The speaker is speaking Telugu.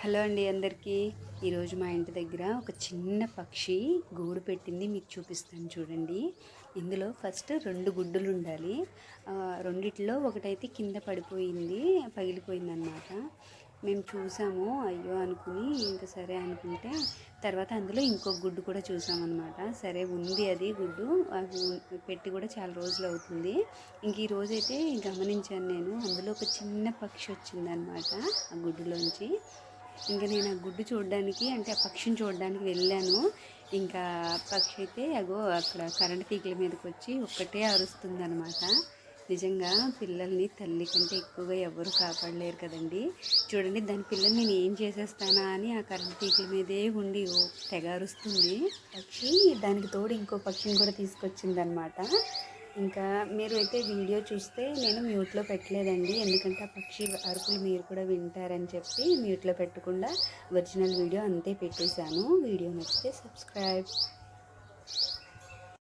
హలో అండి అందరికీ. ఈరోజు మా ఇంటి దగ్గర ఒక చిన్న పక్షి గూడు పెట్టింది, మీకు చూపిస్తాను చూడండి. ఇందులో ఫస్ట్ 2 గుడ్డులు ఉండాలి. రెండిట్లో ఒకటైతే కింద పడిపోయింది, పగిలిపోయిందనమాట. మేము చూసాము, అయ్యో అనుకుని ఇంకా సరే అనుకుంటే తర్వాత అందులో ఇంకొక గుడ్డు కూడా చూసామన్నమాట. సరే ఉంది అది గుడ్డు, అది పెట్టి కూడా చాలా రోజులు అవుతుంది. ఇంక ఈ రోజైతే గమనించాను నేను, అందులో ఒక చిన్న పక్షి వచ్చిందనమాట ఆ గుడ్డులోంచి. ఇంకా నేను ఆ గుడ్డు చూడడానికి, అంటే ఆ పక్షిని చూడడానికి వెళ్ళాను. ఇంకా పక్షి అయితే అగో అక్కడ కరెంట్ తీగల మీదకి వచ్చి ఒక్కటే అరుస్తుందనమాట. నిజంగా పిల్లల్ని తల్లి కంటే ఎక్కువగా ఎవరు కాపాడలేరు కదండి. చూడండి, దాని పిల్లల్ని నేను ఏం చేసేస్తానా అని ఆ కరెంట్ తీగల మీదే ఉండి తెగ అరుస్తుంది పక్షి. దానికి తోడు ఇంకో పక్షిని కూడా తీసుకొచ్చిందనమాట. ఇంకా మీరు అయితే వీడియో చూస్తే నేను మ్యూట్లో పెట్టలేదండి, ఎందుకంటే ఆ పక్షి అరుపులు మీరు కూడా వింటారని చెప్పి మ్యూట్లో పెట్టకుండా ఒరిజినల్ వీడియో అంతే పెట్టేశాను. వీడియో నచ్చితే సబ్స్క్రైబ్.